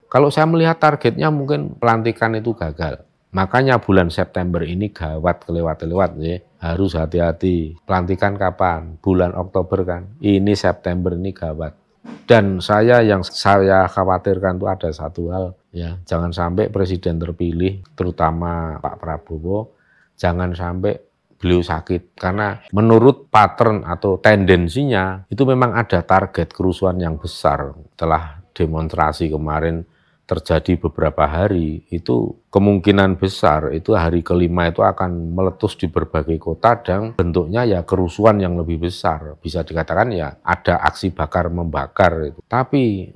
Kalau saya melihat targetnya mungkin pelantikan itu gagal. Makanya bulan September ini gawat kelewat-lewat ya. Harus hati-hati. Pelantikan kapan? Bulan Oktober kan. Ini September ini gawat. Dan yang saya khawatirkan itu ada satu hal ya. Jangan sampai presiden terpilih terutama Pak Prabowo jangan sampai beliau sakit. Karena menurut pattern atau tendensinya itu memang ada target kerusuhan yang besar. Setelah demonstrasi kemarin terjadi beberapa hari, itu kemungkinan besar itu hari kelima itu akan meletus di berbagai kota dan bentuknya ya kerusuhan yang lebih besar. Bisa dikatakan ya ada aksi bakar membakar itu. Tapi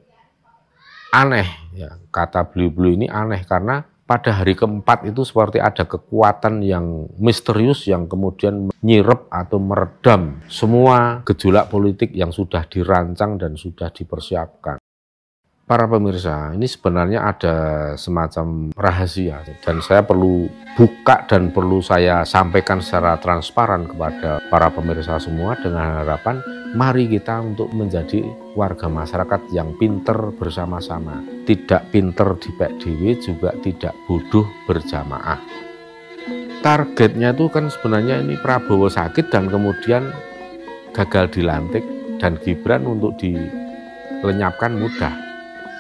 aneh ya, kata beliau-beliau ini aneh karena pada hari keempat itu seperti ada kekuatan yang misterius yang kemudian menyirep atau meredam semua gejolak politik yang sudah dirancang dan sudah dipersiapkan. Para pemirsa, ini sebenarnya ada semacam rahasia dan saya perlu buka dan perlu saya sampaikan secara transparan kepada para pemirsa semua dengan harapan mari kita untuk menjadi warga masyarakat yang pinter bersama-sama. Tidak pinter dipek dewe, juga tidak bodoh berjamaah. Targetnya itu kan sebenarnya ini Prabowo sakit dan kemudian gagal dilantik dan Gibran untuk dilenyapkan mudah.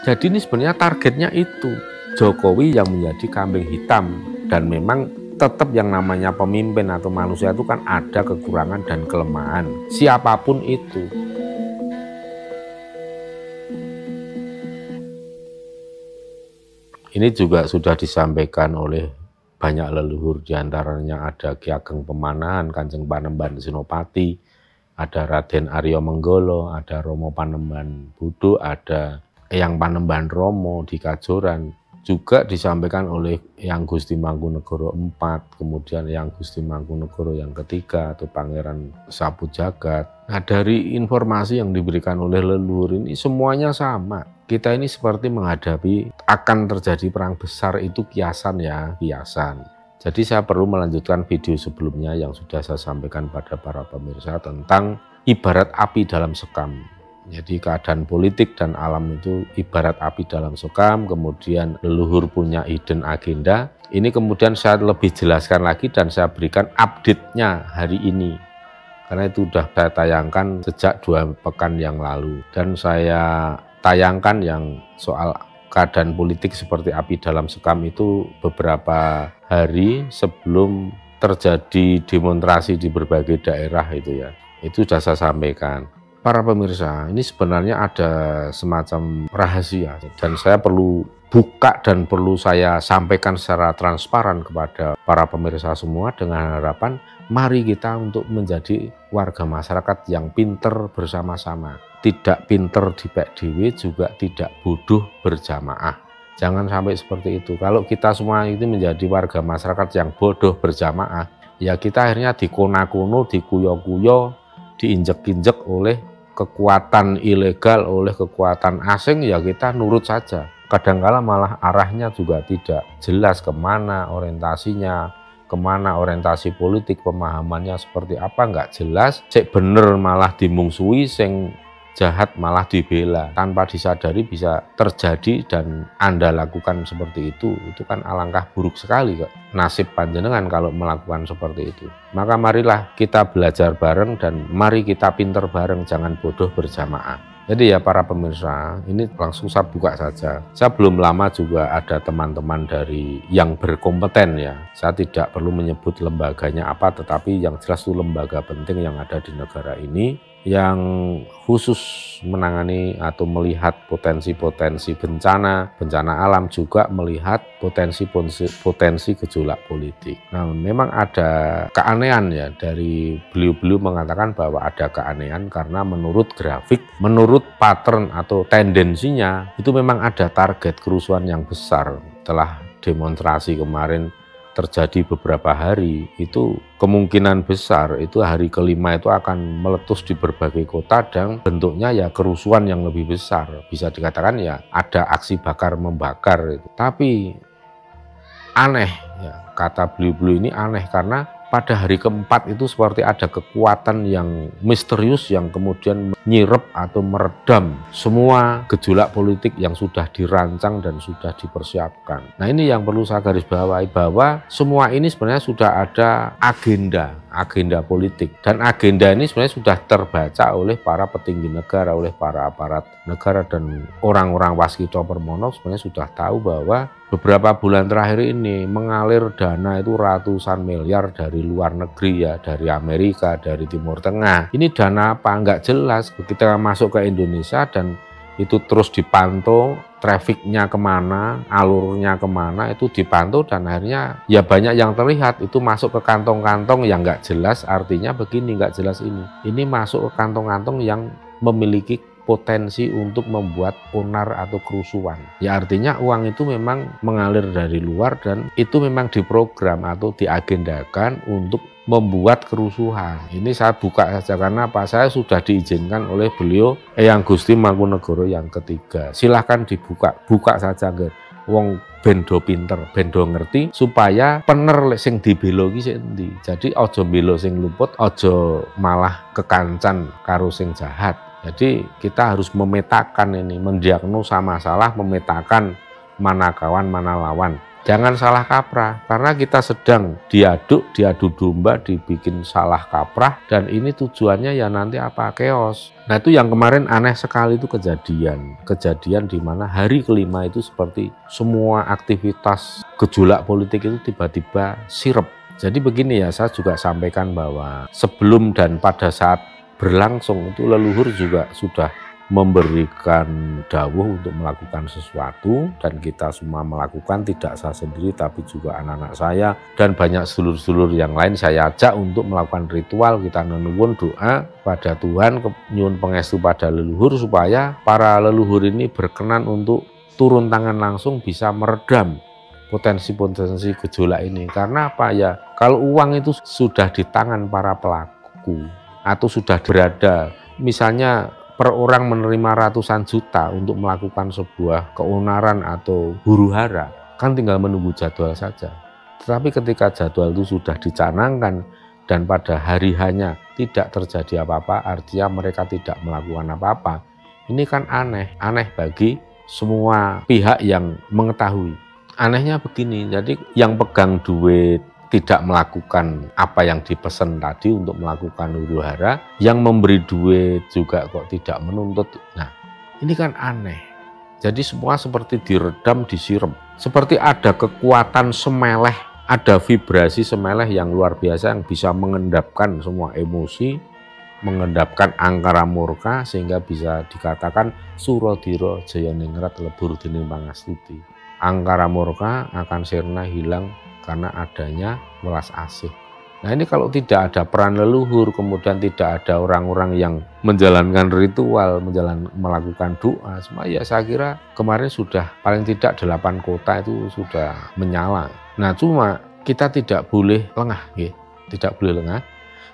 Jadi ini sebenarnya targetnya itu Jokowi yang menjadi kambing hitam dan memang tetap yang namanya pemimpin atau manusia itu kan ada kekurangan dan kelemahan siapapun itu. Ini juga sudah disampaikan oleh banyak leluhur, diantaranya ada Ki Ageng Pemanahan, Kanjeng Panembahan Senopati, ada Raden Aryo Menggolo, ada Romo Panembahan Budo, ada Eyang Panembahan Romo di Kajoran, juga disampaikan oleh Eyang Gusti Mangkunegoro IV, kemudian Eyang Gusti Mangkunegoro yang ketiga atau Pangeran Sapu Jagat. Nah, dari informasi yang diberikan oleh leluhur ini semuanya sama. Kita ini seperti menghadapi akan terjadi perang besar itu kiasan ya, kiasan. Jadi saya perlu melanjutkan video sebelumnya yang sudah saya sampaikan pada para pemirsa tentang ibarat api dalam sekam. Jadi keadaan politik dan alam itu ibarat api dalam sekam, kemudian leluhur punya hidden agenda. Ini kemudian saya lebih jelaskan lagi dan saya berikan update-nya hari ini. Karena itu sudah saya tayangkan sejak 2 pekan yang lalu. Dan saya tayangkan yang soal keadaan politik seperti api dalam sekam itu beberapa hari sebelum terjadi demonstrasi di berbagai daerah itu ya. Itu sudah saya sampaikan. Para pemirsa, ini sebenarnya ada semacam rahasia dan saya perlu buka dan perlu saya sampaikan secara transparan kepada para pemirsa semua dengan harapan mari kita untuk menjadi warga masyarakat yang pinter bersama-sama. Tidak pinter dipek dewe, juga tidak bodoh berjamaah. Jangan sampai seperti itu. Kalau kita semua itu menjadi warga masyarakat yang bodoh berjamaah, ya kita akhirnya dikono-kono, dikuyo-kuyo, diinjek-injek oleh kekuatan ilegal, oleh kekuatan asing, ya kita nurut saja. Kadangkala malah arahnya juga tidak jelas kemana orientasinya, kemana orientasi politik, pemahamannya seperti apa, nggak jelas. Cek bener malah dimungsuhi, sing jahat malah dibela. Tanpa disadari bisa terjadi dan Anda lakukan seperti itu kan alangkah buruk sekali kok. Nasib panjenengan kalau melakukan seperti itu. Maka marilah kita belajar bareng dan mari kita pinter bareng, jangan bodoh berjamaah. Jadi ya para pemirsa, ini langsung saya buka saja. Saya belum lama juga ada teman-teman dari yang berkompeten ya. Saya tidak perlu menyebut lembaganya apa, tetapi yang jelas itu lembaga penting yang ada di negara ini yang khusus menangani atau melihat potensi-potensi bencana alam, juga melihat potensi gejolak politik. Nah, memang ada keanehan ya, dari beliau-beliau mengatakan bahwa ada keanehan karena menurut grafik, menurut pattern atau tendensinya itu memang ada target kerusuhan yang besar. Setelah demonstrasi kemarin terjadi beberapa hari, itu kemungkinan besar itu hari kelima itu akan meletus di berbagai kota dan bentuknya ya kerusuhan yang lebih besar. Bisa dikatakan ya ada aksi bakar membakar itu. Tapi aneh ya, kata beliau-beliau ini aneh karena pada hari keempat itu seperti ada kekuatan yang misterius yang kemudian menyirep atau meredam semua gejolak politik yang sudah dirancang dan sudah dipersiapkan. Nah, ini yang perlu saya garis bawahi, bahwa semua ini sebenarnya sudah ada agenda politik, dan agenda ini sebenarnya sudah terbaca oleh para petinggi negara, oleh para aparat negara, dan orang-orang waskita permono sebenarnya sudah tahu bahwa beberapa bulan terakhir ini mengalir dana itu ratusan miliar dari luar negeri ya, dari Amerika, dari Timur Tengah. Ini dana apa? Nggak jelas. Begitu masuk ke Indonesia dan itu terus dipantau, trafficnya kemana, alurnya kemana, itu dipantau, dan akhirnya ya banyak yang terlihat itu masuk ke kantong-kantong yang nggak jelas. Artinya begini, nggak jelas ini masuk ke kantong-kantong yang memiliki potensi untuk membuat onar atau kerusuhan. Ya artinya uang itu memang mengalir dari luar dan itu memang diprogram atau diagendakan untuk membuat kerusuhan. Ini saya buka saja karena apa? Saya sudah diizinkan oleh beliau Eyang Gusti Mangkunegoro yang ketiga. Silahkan dibuka, buka saja guys. Wong bendo pinter, bendo ngerti supaya pener sing dibelo ki endi. Jadi aja belo sing luput, aja malah kekancan karo sing jahat. Jadi kita harus memetakan ini, mendiagnosa masalah, memetakan mana kawan, mana lawan. Jangan salah kaprah, karena kita sedang diadu domba, dibikin salah kaprah, dan ini tujuannya ya nanti apa? Chaos. Nah itu yang kemarin aneh sekali itu kejadian di mana hari kelima itu seperti semua aktivitas gejolak politik itu tiba-tiba sirep. Jadi begini ya, saya juga sampaikan bahwa sebelum dan pada saat berlangsung itu leluhur juga sudah memberikan dawuh untuk melakukan sesuatu, dan kita semua melakukan, tidak saya sendiri tapi juga anak-anak saya dan banyak sedulur-sedulur yang lain saya ajak untuk melakukan ritual. Kita nuwun doa pada Tuhan, nyuwun pangestu pada leluhur supaya para leluhur ini berkenan untuk turun tangan langsung bisa meredam potensi-potensi gejolak ini. Karena apa ya, kalau uang itu sudah di tangan para pelaku atau sudah berada, misalnya per orang menerima ratusan juta untuk melakukan sebuah keonaran atau huru-hara, kan tinggal menunggu jadwal saja. Tetapi ketika jadwal itu sudah dicanangkan dan pada hari hanya tidak terjadi apa-apa, artinya mereka tidak melakukan apa-apa. Ini kan aneh bagi semua pihak yang mengetahui. Anehnya begini, jadi yang pegang duit tidak melakukan apa yang dipesan tadi untuk melakukan huru-hara, yang memberi duit juga kok tidak menuntut. Nah, ini kan aneh. Jadi semua seperti diredam, disiram. Seperti ada kekuatan semeleh, ada vibrasi semeleh yang luar biasa yang bisa mengendapkan semua emosi, mengendapkan angkara murka, sehingga bisa dikatakan Suradira Jayaningrat lebur dening pangastuti. Angkara murka akan sirna hilang karena adanya welas asih. Nah ini kalau tidak ada peran leluhur, kemudian tidak ada orang-orang yang menjalankan ritual, melakukan doa, semua ya saya kira kemarin sudah paling tidak 8 kota itu sudah menyala. Nah cuma kita tidak boleh lengah, ya. Tidak boleh lengah.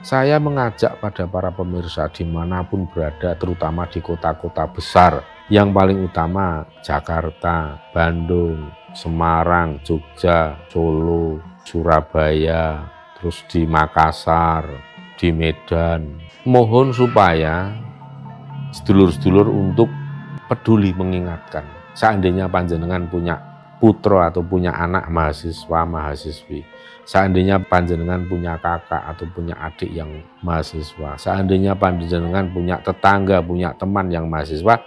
Saya mengajak pada para pemirsa dimanapun berada, terutama di kota-kota besar, yang paling utama Jakarta, Bandung, Semarang, Jogja, Solo, Surabaya, terus di Makassar, di Medan. Mohon supaya sedulur-sedulur untuk peduli mengingatkan. Seandainya panjenengan punya putra atau punya anak mahasiswa, mahasiswi, seandainya panjenengan punya kakak atau punya adik yang mahasiswa, seandainya panjenengan punya tetangga, punya teman yang mahasiswa,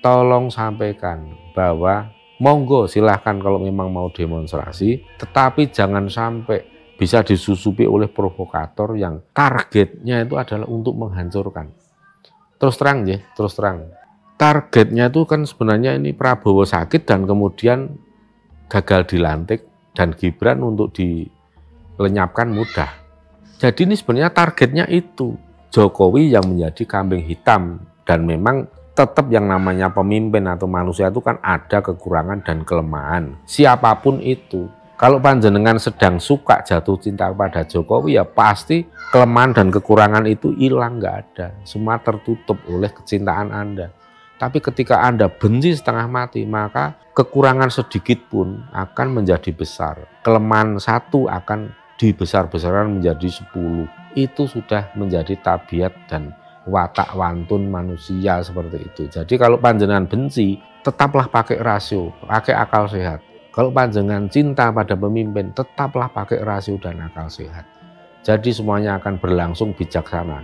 tolong sampaikan bahwa monggo silahkan kalau memang mau demonstrasi, tetapi jangan sampai bisa disusupi oleh provokator yang targetnya itu adalah untuk menghancurkan. Terus terang ya, terus terang. Targetnya itu kan sebenarnya ini Prabowo sakit dan kemudian gagal dilantik dan Gibran untuk dilenyapkan mudah. Jadi ini sebenarnya targetnya itu Jokowi yang menjadi kambing hitam, dan memang tetap yang namanya pemimpin atau manusia itu kan ada kekurangan dan kelemahan. Siapapun itu, kalau panjenengan sedang suka jatuh cinta kepada Jokowi, ya pasti kelemahan dan kekurangan itu hilang, nggak ada. Semua tertutup oleh kecintaan Anda. Tapi ketika Anda benci setengah mati, maka kekurangan sedikit pun akan menjadi besar. Kelemahan satu akan dibesar-besarkan menjadi 10. Itu sudah menjadi tabiat dan watak wantun manusia seperti itu. Jadi kalau panjenengan benci, tetaplah pakai rasio, pakai akal sehat. Kalau panjenengan cinta pada pemimpin, tetaplah pakai rasio dan akal sehat. Jadi semuanya akan berlangsung bijaksana.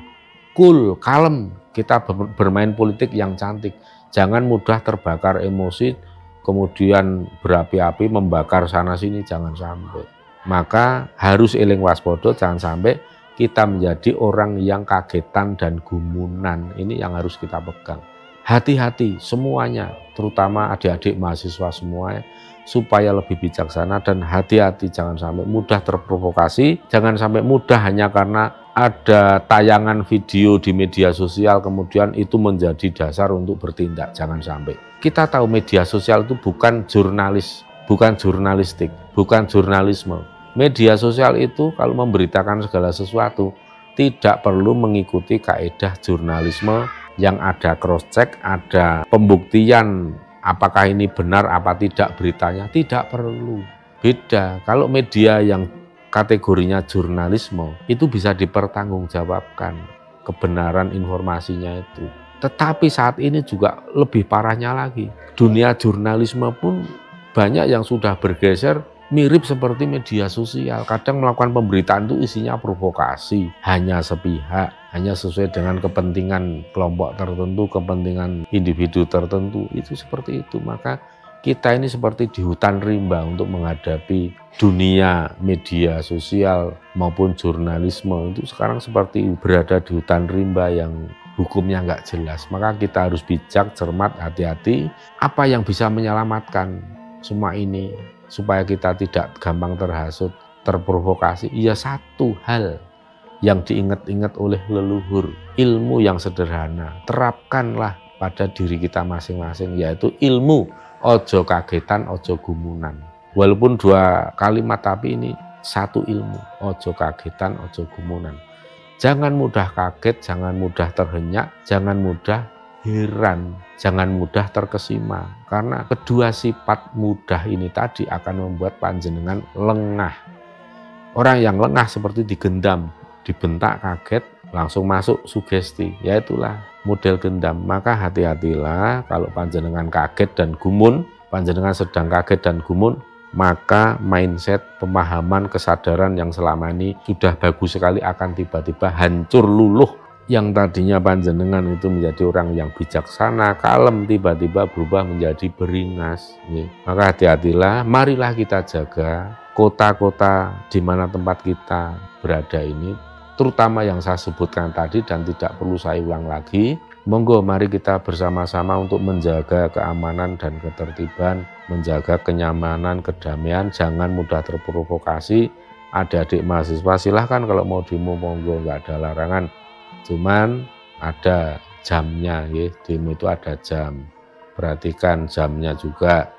Cool, kalem, kita bermain politik yang cantik. Jangan mudah terbakar emosi, kemudian berapi-api membakar sana-sini, jangan sampai. Maka harus eling waspada, jangan sampai kita menjadi orang yang kagetan dan gumunan. Ini yang harus kita pegang. Hati-hati semuanya, terutama adik-adik mahasiswa semua, supaya lebih bijaksana dan hati-hati, jangan sampai mudah terprovokasi, jangan sampai mudah hanya karena ada tayangan video di media sosial kemudian itu menjadi dasar untuk bertindak, jangan sampai. Kita tahu media sosial itu bukan jurnalis, bukan jurnalistik, bukan jurnalisme. Media sosial itu kalau memberitakan segala sesuatu tidak perlu mengikuti kaedah jurnalisme yang ada cross check, ada pembuktian apakah ini benar apa tidak beritanya, tidak perlu. Beda, kalau media yang kategorinya jurnalisme itu bisa dipertanggungjawabkan kebenaran informasinya itu. Tetapi saat ini juga lebih parahnya lagi, dunia jurnalisme pun banyak yang sudah bergeser mirip seperti media sosial. Kadang melakukan pemberitaan itu isinya provokasi, hanya sepihak, hanya sesuai dengan kepentingan kelompok tertentu, kepentingan individu tertentu, itu seperti itu. Maka kita ini seperti di hutan rimba untuk menghadapi dunia media sosial maupun jurnalisme. Itu sekarang seperti berada di hutan rimba yang hukumnya nggak jelas. Maka kita harus bijak, cermat, hati-hati. Apa yang bisa menyelamatkan semua ini supaya kita tidak gampang terhasut, terprovokasi? Ya satu hal yang diingat-ingat oleh leluhur, ilmu yang sederhana. Terapkanlah pada diri kita masing-masing, yaitu ilmu ojo kagetan, ojo gumunan. Walaupun dua kalimat tapi ini satu ilmu, ojo kagetan, ojo gumunan. Jangan mudah kaget, jangan mudah terhenyak, jangan mudah heran, jangan mudah terkesima. Karena kedua sifat mudah ini tadi akan membuat panjenengan lengah. Orang yang lengah seperti digendam, dibentak kaget, langsung masuk sugesti. Ya itulah model gendam. Maka hati-hatilah kalau panjenengan kaget dan gumun, panjenengan sedang kaget dan gumun, maka mindset, pemahaman, kesadaran yang selama ini sudah bagus sekali akan tiba-tiba hancur luluh. Yang tadinya panjenengan itu menjadi orang yang bijaksana, kalem, tiba-tiba berubah menjadi beringas. Maka hati-hatilah, marilah kita jaga kota-kota di mana tempat kita berada ini, terutama yang saya sebutkan tadi dan tidak perlu saya ulang lagi. Monggo mari kita bersama-sama untuk menjaga keamanan dan ketertiban, menjaga kenyamanan, kedamaian, jangan mudah terprovokasi. Adik-adik mahasiswa silahkan kalau mau demo, monggo, nggak ada larangan. Cuman ada jamnya, ya. Demo itu ada jam. Perhatikan jamnya juga.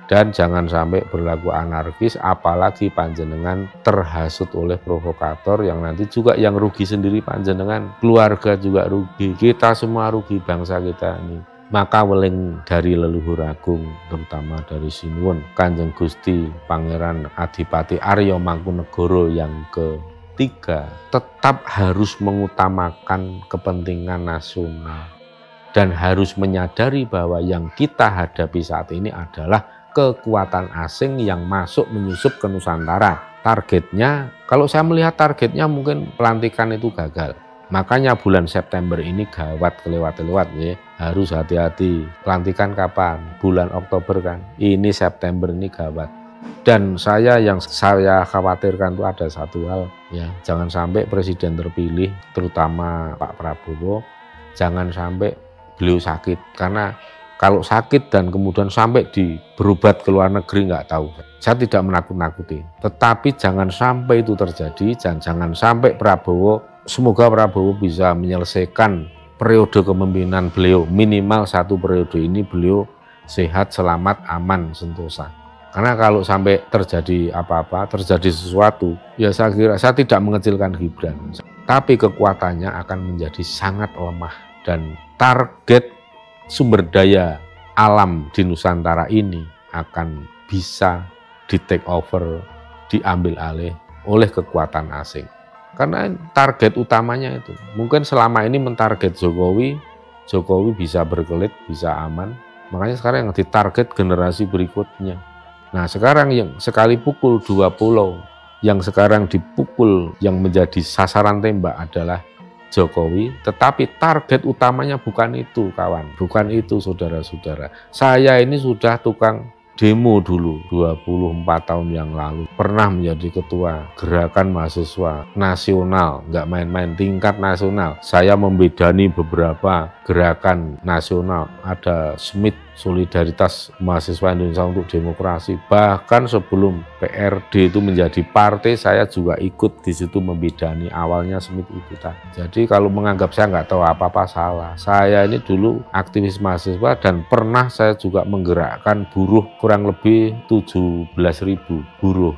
Dan jangan sampai berlaku anarkis, apalagi panjenengan terhasut oleh provokator yang nanti juga yang rugi sendiri panjenengan, keluarga juga rugi, kita semua rugi, bangsa kita ini. Maka weling dari leluhur agung, terutama dari Sinuwun Kanjeng Gusti Pangeran Adipati Arya Mangkunegara yang ketiga, tetap harus mengutamakan kepentingan nasional dan harus menyadari bahwa yang kita hadapi saat ini adalah kekuatan asing yang masuk menyusup ke Nusantara. Targetnya, kalau saya melihat targetnya mungkin pelantikan itu gagal. Makanya bulan September ini gawat kelewat-lewat, ya. Harus hati-hati. Pelantikan kapan? Bulan Oktober kan. Ini September ini gawat. Dan yang saya khawatirkan itu ada satu hal, ya. Jangan sampai presiden terpilih, terutama Pak Prabowo, jangan sampai beliau sakit. Karena kalau sakit dan kemudian sampai berobat ke luar negeri nggak tahu. Saya tidak menakut-nakuti. Tetapi jangan sampai itu terjadi dan jangan sampai semoga Prabowo bisa menyelesaikan periode kepemimpinan beliau. Minimal 1 periode ini beliau sehat, selamat, aman, sentosa. Karena kalau sampai terjadi apa-apa, terjadi sesuatu, ya saya kira saya tidak mengecilkan Gibran. Tapi kekuatannya akan menjadi sangat lemah dan target sumber daya alam di Nusantara ini akan bisa di take over, diambil alih oleh kekuatan asing. Karena target utamanya itu. Mungkin selama ini mentarget Jokowi bisa berkelit, bisa aman. Makanya sekarang yang ditarget generasi berikutnya. Nah sekarang yang sekali pukul 2 pulau, yang sekarang dipukul, yang menjadi sasaran tembak adalah Jokowi, tetapi target utamanya bukan itu kawan, bukan itu saudara-saudara. Saya ini sudah tukang demo dulu 24 tahun yang lalu, pernah menjadi ketua gerakan mahasiswa nasional, nggak main-main, tingkat nasional. Saya membidani beberapa gerakan nasional, ada SMID, Solidaritas Mahasiswa Indonesia untuk Demokrasi. Bahkan sebelum PRD itu menjadi partai, saya juga ikut di situ membidani awalnya SMID itu tadi. Jadi kalau menganggap saya nggak tahu apa-apa salah. Saya ini dulu aktivis mahasiswa dan pernah saya juga menggerakkan buruh kurang lebih 17.000 buruh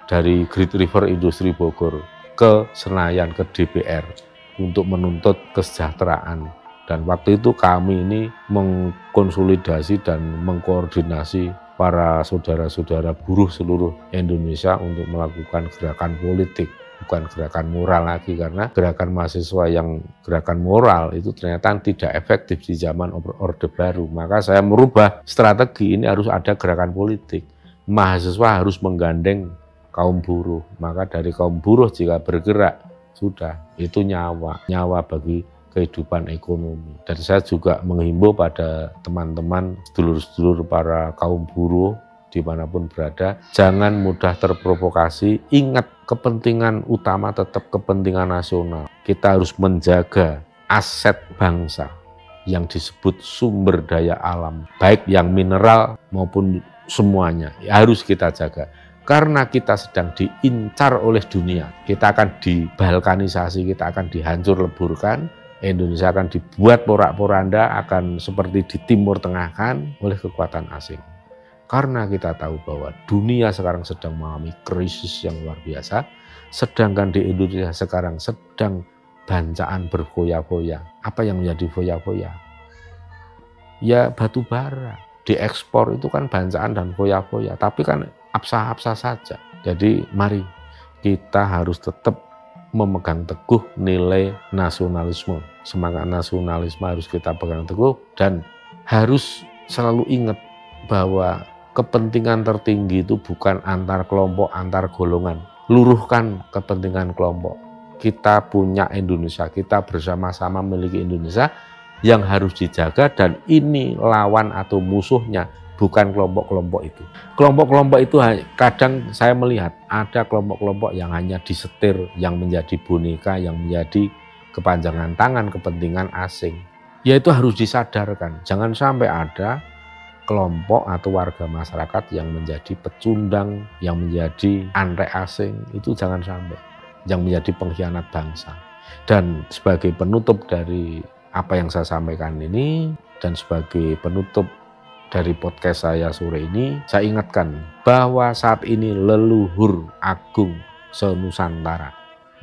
dari Great River Industri Bogor ke Senayan, ke DPR untuk menuntut kesejahteraan. Dan waktu itu kami ini mengkonsolidasi dan mengkoordinasi para saudara-saudara buruh seluruh Indonesia untuk melakukan gerakan politik, bukan gerakan moral lagi, karena gerakan mahasiswa yang gerakan moral itu ternyata tidak efektif di zaman Orde Baru. Maka saya merubah strategi, ini harus ada gerakan politik. Mahasiswa harus menggandeng kaum buruh, maka dari kaum buruh jika bergerak, sudah, itu nyawa bagi kehidupan ekonomi. Dan saya juga menghimbau pada teman-teman, sedulur-sedulur para kaum buruh dimanapun berada, jangan mudah terprovokasi, ingat kepentingan utama tetap kepentingan nasional. Kita harus menjaga aset bangsa yang disebut sumber daya alam, baik yang mineral maupun semuanya, harus kita jaga. Karena kita sedang diincar oleh dunia, kita akan dibalkanisasi, kita akan dihancur leburkan, Indonesia akan dibuat porak-poranda, akan seperti di Timur Tengah kan oleh kekuatan asing. Karena kita tahu bahwa dunia sekarang sedang mengalami krisis yang luar biasa, sedangkan di Indonesia sekarang sedang bancaan berfoya-foya. Apa yang menjadi foya-foya? Ya batu bara. Diekspor itu kan bancaan dan foya-foya, tapi kan absah-absah saja. Jadi mari kita harus tetap memegang teguh nilai nasionalisme. Semangat nasionalisme harus kita pegang teguh dan harus selalu ingat bahwa kepentingan tertinggi itu bukan antar kelompok, antar golongan. Luruhkan kepentingan kelompok. Kita punya Indonesia, kita bersama-sama memiliki Indonesia yang harus dijaga, dan ini lawan atau musuhnya bukan kelompok-kelompok itu. Kelompok-kelompok itu kadang saya melihat ada kelompok-kelompok yang hanya disetir, yang menjadi boneka, yang menjadi kepanjangan tangan kepentingan asing. Ya itu harus disadarkan. Jangan sampai ada kelompok atau warga masyarakat yang menjadi pecundang, yang menjadi antek asing. Itu jangan sampai. Yang menjadi pengkhianat bangsa. Dan sebagai penutup dari apa yang saya sampaikan ini, dan sebagai penutup dari podcast saya sore ini, saya ingatkan bahwa saat ini leluhur agung se-Nusantara,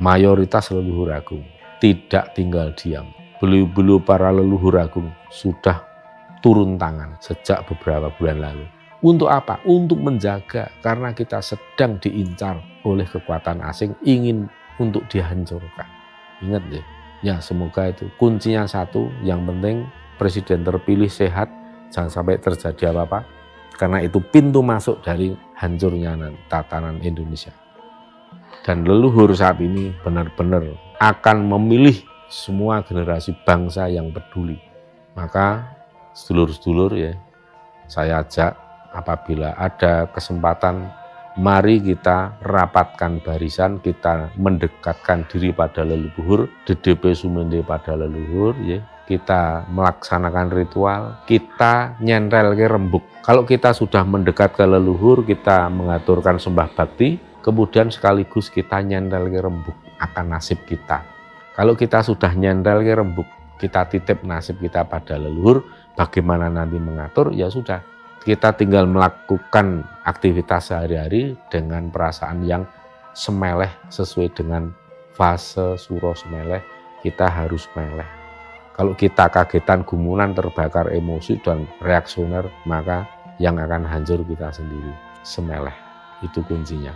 mayoritas leluhur agung, tidak tinggal diam. Beliau-beliau para leluhur agung sudah turun tangan sejak beberapa bulan lalu. Untuk apa? Untuk menjaga, karena kita sedang diincar oleh kekuatan asing, ingin untuk dihancurkan. Ingat ya, ya semoga itu kuncinya satu, yang penting presiden terpilih sehat, jangan sampai terjadi apa-apa, karena itu pintu masuk dari hancurnya tatanan Indonesia. Dan leluhur saat ini benar-benar akan memilih semua generasi bangsa yang peduli. Maka sedulur-sedulur ya, saya ajak apabila ada kesempatan, mari kita rapatkan barisan, kita mendekatkan diri pada leluhur, DDP Sumende pada leluhur ya. Kita melaksanakan ritual, kita nyentel ke rembuk. Kalau kita sudah mendekat ke leluhur, kita mengaturkan sembah bakti, kemudian sekaligus kita nyentel ke rembuk akan nasib kita. Kalau kita sudah nyentel ke rembuk, kita titip nasib kita pada leluhur, bagaimana nanti mengatur, ya sudah. Kita tinggal melakukan aktivitas sehari-hari dengan perasaan yang semeleh, sesuai dengan fase suro semeleh, kita harus meleh. Kalau kita kagetan, gumunan, terbakar emosi dan reaksioner, maka yang akan hancur kita sendiri. Semeleh, itu kuncinya.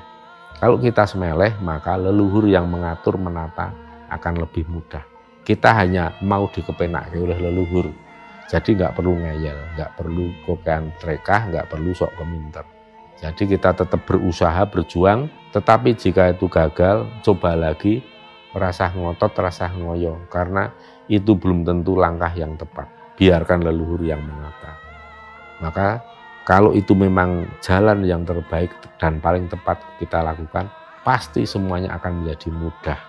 Kalau kita semeleh, maka leluhur yang mengatur menata akan lebih mudah. Kita hanya mau dikepenake oleh leluhur, jadi nggak perlu ngeyel, nggak perlu kokean trekah, nggak perlu sok keminter. Jadi kita tetap berusaha, berjuang, tetapi jika itu gagal, coba lagi, rasa ngotot, rasa ngoyo, karena itu belum tentu langkah yang tepat. Biarkan leluhur yang menata. Maka kalau itu memang jalan yang terbaik dan paling tepat kita lakukan, pasti semuanya akan menjadi mudah.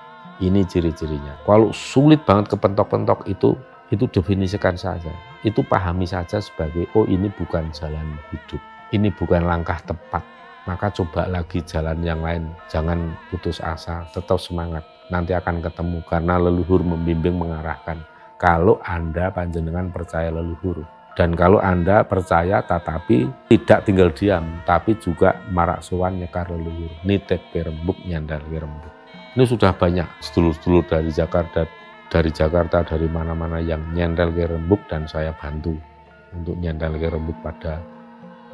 Ini ciri-cirinya. Kalau sulit banget kepentok-pentok itu definisikan saja. Itu pahami saja sebagai, oh ini bukan jalan hidup. Ini bukan langkah tepat. Maka coba lagi jalan yang lain. Jangan putus asa, tetap semangat. Nanti akan ketemu karena leluhur membimbing mengarahkan. Kalau Anda panjenengan percaya leluhur. Dan kalau Anda percaya tetapi tidak tinggal diam, tapi juga marak sowan nyekar leluhur. Nitip rembuk, nyandar rembuk. Ini sudah banyak sedulur-sedulur dari Jakarta, dari mana-mana yang nyendel ke rembuk dan saya bantu untuk nyendel ke rembuk pada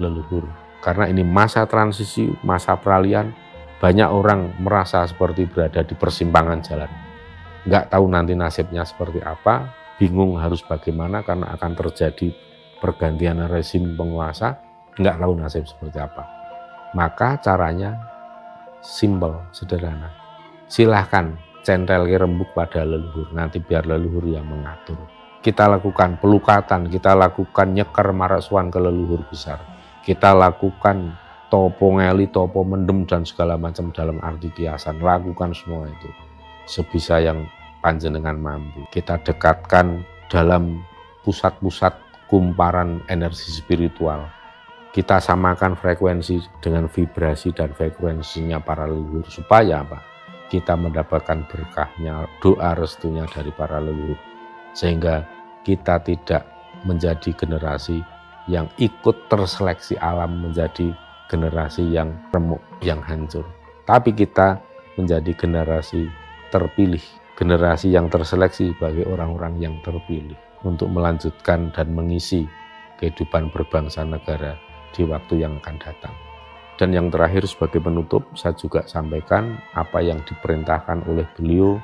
leluhur. Karena ini masa transisi, masa peralihan, banyak orang merasa seperti berada di persimpangan jalan. Nggak tahu nanti nasibnya seperti apa, bingung harus bagaimana karena akan terjadi pergantian rezim penguasa, nggak tahu nasib seperti apa. Maka caranya simpel, sederhana. Silahkan centel rembuk pada leluhur, nanti biar leluhur yang mengatur. Kita lakukan pelukatan, kita lakukan nyekar maraswan ke leluhur besar. Kita lakukan topo ngeli, topo mendem dan segala macam dalam arti kiasan. Lakukan semua itu sebisa yang panjenengan mampu. Kita dekatkan dalam pusat-pusat kumparan energi spiritual. Kita samakan frekuensi dengan vibrasi dan frekuensinya para leluhur supaya apa? Kita mendapatkan berkahnya, doa restunya dari para leluhur. Sehingga kita tidak menjadi generasi yang ikut terseleksi alam menjadi generasi yang remuk, yang hancur. Tapi kita menjadi generasi terpilih, generasi yang terseleksi sebagai orang-orang yang terpilih untuk melanjutkan dan mengisi kehidupan berbangsa negara di waktu yang akan datang. Dan yang terakhir sebagai penutup, saya juga sampaikan apa yang diperintahkan oleh beliau,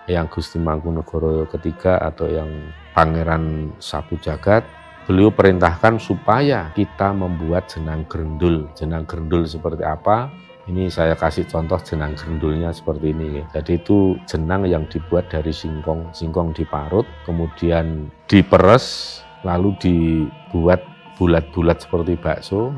yang Gusti Mangkunegoro ketiga atau yang Pangeran Sapu Jagat. Beliau perintahkan supaya kita membuat jenang grendul. Jenang grendul seperti apa? Ini saya kasih contoh jenang grendulnya seperti ini. Jadi itu jenang yang dibuat dari singkong. Singkong diparut, kemudian diperes, lalu dibuat bulat-bulat seperti bakso.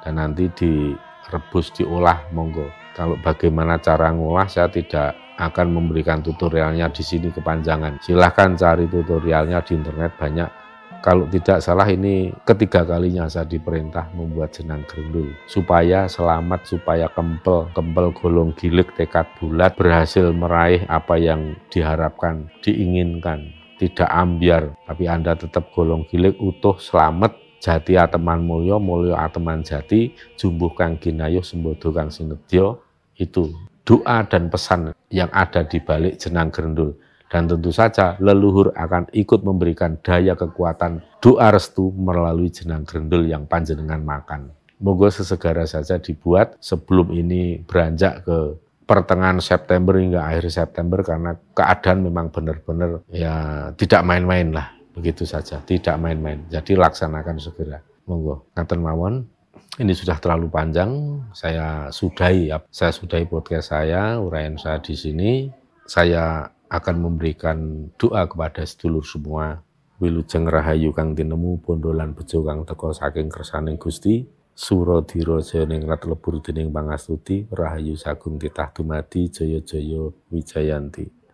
Dan nanti direbus, diolah, monggo. Kalau bagaimana cara ngolah saya tidak akan memberikan tutorialnya di sini kepanjangan. Silahkan cari tutorialnya di internet banyak. Kalau tidak salah ini ketiga kalinya saya diperintah membuat jenang grendul. Supaya selamat, supaya kempel golong gilik, tekad bulat, berhasil meraih apa yang diharapkan, diinginkan. Tidak ambiar, tapi Anda tetap golong gilik, utuh, selamat. Jati ateman mulya, mulya ateman jati, jumbuh kang ginayuh, sembodo kang sinedya. Itu doa dan pesan yang ada di balik jenang grendul. Dan tentu saja leluhur akan ikut memberikan daya kekuatan doa restu melalui jenang grendul yang panjenengan makan. Moga sesegera saja dibuat sebelum ini beranjak ke pertengahan September hingga akhir September, karena keadaan memang benar-benar ya tidak main-main lah. Begitu saja, tidak main-main. Jadi laksanakan segera. Monggo, ngaten mawon. Ini sudah terlalu panjang. Saya sudahi podcast saya, uraian saya di sini. Saya akan memberikan doa kepada sedulur semua. Wilujeng rahayu kang tinemu, bondolan bejo kang teka saking kersaning Gusti. Suradira jaya ningrat lebur dening pangastuti, rahayu sagung titah dumadi, jaya-jaya wijayanti.